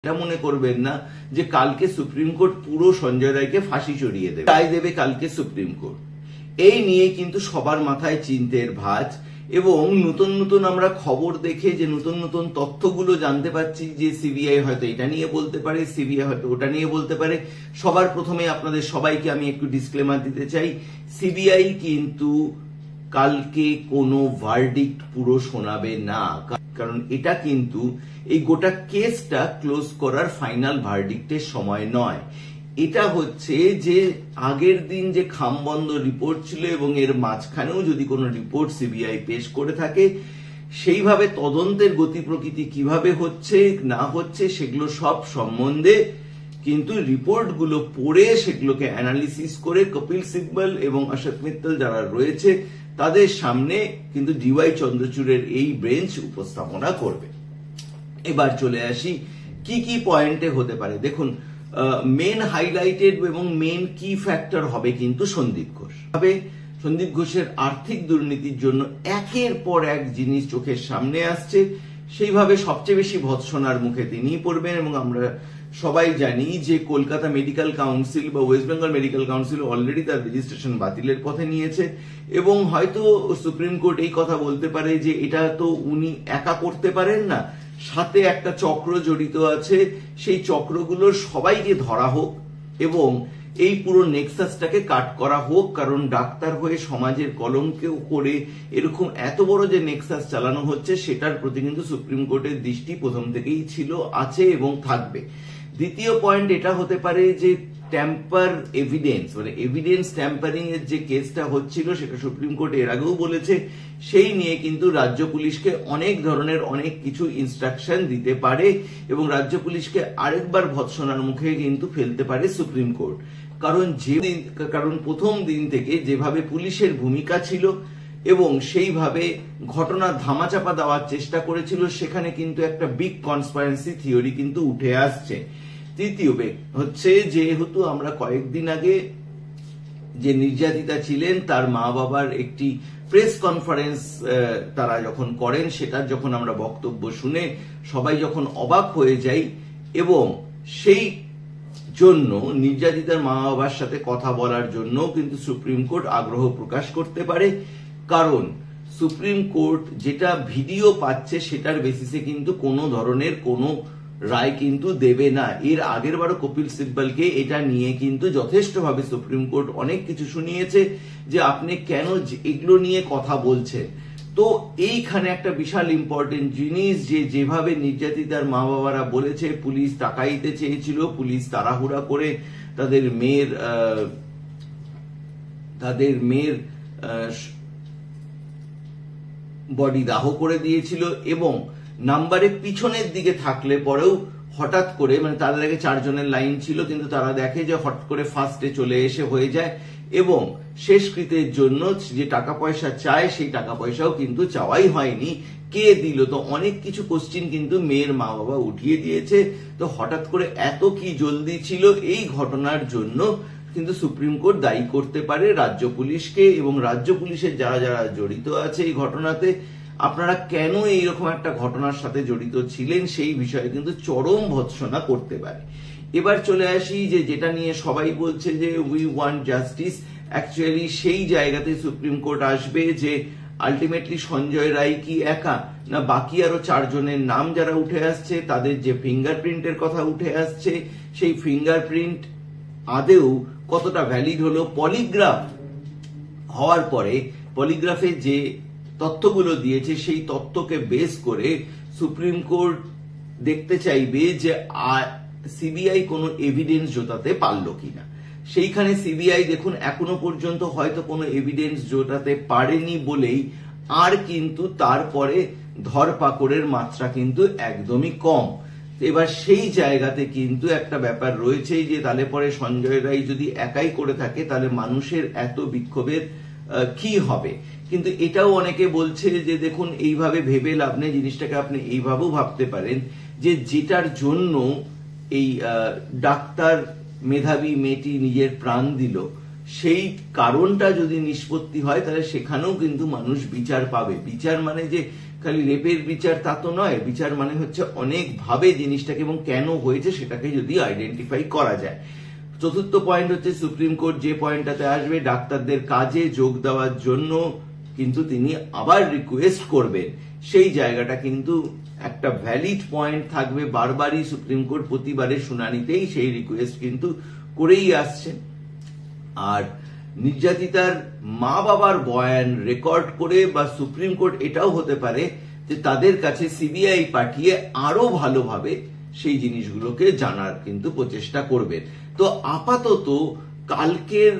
এটা মনে করবেন না যে কালকে সুপ্রিম কোর্ট পুরো সঞ্জয় রায়কে ফাঁসি চড়িয়ে দেবে, রায় দেবে কালকে সুপ্রিম কোর্ট। এই নিয়ে কিন্তু সবার মাথায় চিন্তার ভাঁজ, এবং নতুন নতুন আমরা খবর দেখে যে নতুন নতুন তথ্যগুলো জানতে পারছি যে সিবিআই হয়তো এটা নিয়ে বলতে পারে, সিবিআই হয়তো ওটা নিয়ে বলতে পারে। সবার প্রথমে আপনাদের সবাইকে আমি একটু ডিসক্লেমার দিতে চাই, সিবিআই কিন্তু কালকে কোনো ভার্ডিক্ট পুরো শোনাবে না, কারণ এটা কিন্তু এই গোটা কেসটা ক্লোজ করার ফাইনাল ভার্ডিক্টের সময় নয়। এটা হচ্ছে যে আগের দিন যে খামবন্ধ রিপোর্ট ছিল এবং এর মাঝখানেও যদি কোনো রিপোর্ট সিবিআই পেশ করে থাকে, সেইভাবে তদন্তের গতি প্রকৃতি কিভাবে হচ্ছে না হচ্ছে সেগুলো সব সম্বন্ধে কিন্তু রিপোর্টগুলো পড়ে সেগুলোকে অ্যানালিসিস করে কপিল সিব্বল এবং অশোক মিত্তল যারা রয়েছে তাদের সামনে কিন্তু ডিওয়াই চন্দ্রচূড়ের এই বেঞ্চ উপস্থাপনা করবে। এবার চলে আসি কি কি পয়েন্টে হতে পারে। দেখুন, মেন হাইলাইটেড এবং মেন কি ফ্যাক্টর হবে কিন্তু সন্দীপ ঘোষ। সন্দীপ ঘোষের আর্থিক দুর্নীতির জন্য একের পর এক জিনিস চোখের সামনে আসছে, সেইভাবে সবচেয়ে বেশি ভৎসনার মুখে তিনিই পড়বেন। এবং আমরা সবাই জানি যে কলকাতা মেডিকেল কাউন্সিল বা West Bengal medical council already তার রেজিস্ট্রেশন বাতিলের পথে নিয়েছে, এবং হয়তো সুপ্রিম কোর্ট এই কথা বলতে পারে যে এটা তো উনি একা করতে পারেন না, সাথে একটা চক্র জড়িত আছে, সেই চক্রগুলোর সবাইকে ধরা হোক এবং এই পুরো নেক্সাসটাকে কাট করা হোক। কারণ ডাক্তার হয়ে সমাজের কলঙ্কেও করে এরকম এত বড় যে নেক্সাস চালানো হচ্ছে সেটার প্রতি কিন্তু সুপ্রিম কোর্টের দৃষ্টি প্রথম থেকেই ছিল, আছে এবং থাকবে। দ্বিতীয় পয়েন্ট এটা হতে পারে যে ট্যাম্পার এভিডেন্স, মানে এভিডেন্স ট্যাম্পারিং এর যে কেসটা হচ্ছিল সেটা সুপ্রিম কোর্ট এর আগেও বলেছে, সেই নিয়ে কিন্তু রাজ্য পুলিশকে অনেক ধরনের অনেক কিছু ইনস্ট্রাকশন দিতে পারে এবং রাজ্য পুলিশকে আরেকবার ভৎসনার মুখে কিন্তু ফেলতে পারে সুপ্রিম কোর্ট। কারণ প্রথম দিন থেকে যেভাবে পুলিশের ভূমিকা ছিল এবং সেইভাবে ঘটনা ধামাচাপা দেওয়ার চেষ্টা করেছিল, সেখানে কিন্তু একটা বিগ কনস্পারেন্সি থিওরি কিন্তু উঠে আসছে। তৃতীয় হচ্ছে যেহেতু আমরা কয়েকদিন আগে যে নির্যাতিতা ছিলেন তার মা বাবার একটি প্রেস কনফারেন্স তারা যখন করেন, সেটার যখন আমরা বক্তব্য শুনে সবাই যখন অবাক হয়ে যাই, এবং সেই জন্য নির্যাতিতার মা বাবার সাথে কথা বলার জন্য কিন্তু সুপ্রিম কোর্ট আগ্রহ প্রকাশ করতে পারে। কারণ সুপ্রিম কোর্ট যেটা ভিডিও পাচ্ছে সেটার বেসিসে কিন্তু কোনো ধরনের কোনো রায় কিন্তু দেবে না। এর আগের বারও কপিল সিব্বলকে এটা নিয়ে কিন্তু যথেষ্টভাবে সুপ্রিম কোর্ট অনেক কিছু শুনিয়েছে যে আপনি কেন এগুলো নিয়ে কথা বলছেন। তো এইখানে একটা বিশাল ইম্পর্টেন্ট জিনিস, যে যেভাবে নির্যাতিতার মা বাবারা বলেছে পুলিশ তাকাইতে চেয়েছিল, পুলিশ তাড়াহুড়া করে তাদের মেয়ের বডি দাহ করে দিয়েছিল, এবং নাম্বারে পিছনের দিকে থাকলে পরেও হঠাৎ করে, মানে তাদের আগে 4 জনের লাইন ছিল, কিন্তু তারা দেখে যে হঠাৎ করে ফার্স্টে চলে এসে হয়ে যায়, এবং শেষকৃতের জন্য যে টাকা পয়সা চায় সেই টাকা পয়সাও কিন্তু চাওয়াই হয়নি, কে দিল? তো অনেক কিছু কোশ্চিন কিন্তু মেয়ের মা বাবা উঠিয়ে দিয়েছে। তো হঠাৎ করে এত কি জলদি ছিল, এই ঘটনার জন্য কিন্তু সুপ্রিম কোর্ট দায়ী করতে পারে রাজ্য পুলিশকে, এবং রাজ্য পুলিশের যারা যারা জড়িত আছে এই ঘটনাতে, আপনারা কেন এইরকম একটা ঘটনার সাথে জড়িত ছিলেন সেই বিষয়ে কিন্তু চরম ভৎসনা করতে পারে। এবার চলে আসি যে যেটা নিয়ে সবাই বলছে যে উই ওয়ান্ট জাস্টিস, অ্যাকচুয়ালি সেই জায়গাতে সুপ্রিম কোর্ট আসবে যে আলটিমেটলি সঞ্জয় রায় কি একা, না বাকি আরো 4 জনের নাম যারা উঠে আসছে, তাদের যে ফিঙ্গারপ্রিন্টের কথা উঠে আসছে, সেই ফিঙ্গারপ্রিন্ট আদেও কতটা ভ্যালিড হলো। পলিগ্রাফ হওয়ার পরে পলিগ্রাফে যে তথ্যগুলো দিয়েছে সেই তথ্যকে বেস করে সুপ্রিম কোর্ট দেখতে চাইবে যে সিবিআই কোনো এভিডেন্স জোটাতে পারলো কিনা। সেইখানে সিবিআই দেখুন এখনো পর্যন্ত হয়তো কোনো এভিডেন্স জোটাতে পারেনি বলেই আর কিন্তু তারপরে ধরপাকড়ের মাত্রা কিন্তু একদমই কম। এবার সেই জায়গাতে কিন্তু একটা ব্যাপার রয়েছে যে তাহলে পরে সঞ্জয় রায় যদি একাই করে থাকে তাহলে মানুষের এত বিক্ষোভের কি হবে। কিন্তু এটাও অনেকে বলছে যে দেখুন এইভাবে ভেবে লাভ নেই, জিনিসটাকে আপনি এইভাবেও ভাবতে পারেন যে যেটার জন্য এই ডাক্তার মেধাবী মেয়েটি নিজের প্রাণ দিল, সেই কারণটা যদি নিষ্পত্তি হয় তাহলে সেখানেও কিন্তু মানুষ বিচার পাবে। বিচার মানে যে খালি রেপের বিচার তা তো নয়। বিচার মানে হচ্ছে অনেক ভাবে জিনিসটাকে এবং কেন হয়েছে সেটাকে যদি আইডেন্টিফাই করা যায়। চতুর্থ পয়েন্ট হচ্ছে সুপ্রিম কোর্ট যে পয়েন্টটাতে আসবে, ডাক্তারদের কাজে যোগ দেওয়ার জন্য কিন্তু তিনি আবার রিকোয়েস্ট করবেন। সেই জায়গাটা কিন্তু একটা ভ্যালিড পয়েন্ট থাকবে। বারবারই সুপ্রিম কোর্ট প্রতিবারের শুনানিতেই সেই রিকোয়েস্ট কিন্তু করেই আসছেন। আর নির্যাতিতার মা বাবার বয়ান রেকর্ড করে বা সুপ্রিম কোর্ট এটাও হতে পারে যে তাদের কাছে সিবিআই পাঠিয়ে আরো ভালোভাবে সেই জিনিসগুলোকে জানার কিন্তু প্রচেষ্টা করবেন। তো আপাতত কালকের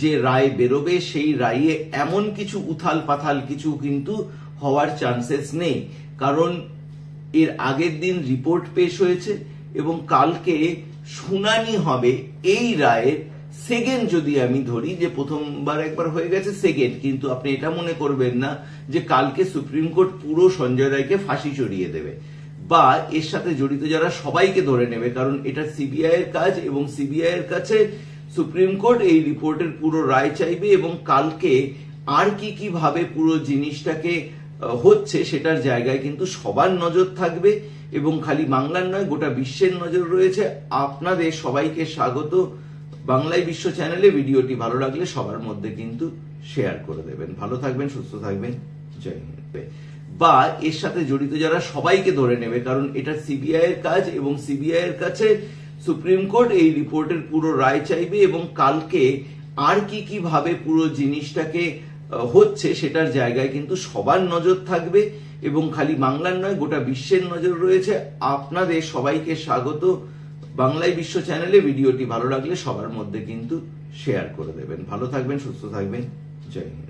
যে রায় বেরোবে সেই রায়ে এমন কিছু উথাল পাথাল কিছু কিন্তু হওয়ার চান্সেস নেই, কারণ এর আগের দিন রিপোর্ট পেশ হয়েছে এবং কালকে শুনানি হবে এই রায়ের সেকেন্ড। যদি আমি ধরি যে প্রথমবার একবার হয়ে গেছে, সেকেন্ড, কিন্তু আপনি এটা মনে করবেন না যে কালকে সুপ্রিম কোর্ট পুরো সঞ্জয় রায়কে ফাঁসি চড়িয়ে দেবে বা এর সাথে জড়িত যারা সবাইকে ধরে নেবে, কারণ এটা সিবিআই এর কাজ এবং সিবিআই এর কাছে সুপ্রিম কোর্ট এই রিপোর্টের পুরো রায় চাইবে এবং কালকে আর কি ভাবে পুরো জিনিসটাকে হচ্ছে সেটার জায়গায় কিন্তু সবার নজর থাকবে এবং খালি বাংলার নয় গোটা বিশ্বের নজর রয়েছে। আপনাদের সবাইকে স্বাগত বাংলায় বিশ্ব চ্যানেলে। ভিডিওটি ভালো লাগলে সবার মধ্যে কিন্তু শেয়ার করে দেবেন। ভালো থাকবেন, সুস্থ থাকবেন, জয় হিন্দ। বা এর সাথে জড়িত যারা সবাইকে ধরে নেবে, কারণ এটা সিবিআই এর কাজ এবং সিবিআই এর কাছে সুপ্রিম কোর্ট এই রিপোর্টের পুরো রায় চাইবে এবং কালকে আর কি ভাবে পুরো জিনিসটাকে হচ্ছে সেটার জায়গায় কিন্তু সবার নজর থাকবে এবং খালি বাংলার নয় গোটা বিশ্বের নজর রয়েছে। আপনাদের সবাইকে স্বাগত বাংলায় বিশ্ব চ্যানেলে। ভিডিওটি ভালো লাগলে সবার মধ্যে কিন্তু শেয়ার করে দেবেন। ভালো থাকবেন, সুস্থ থাকবেন, জয় হিন্দ।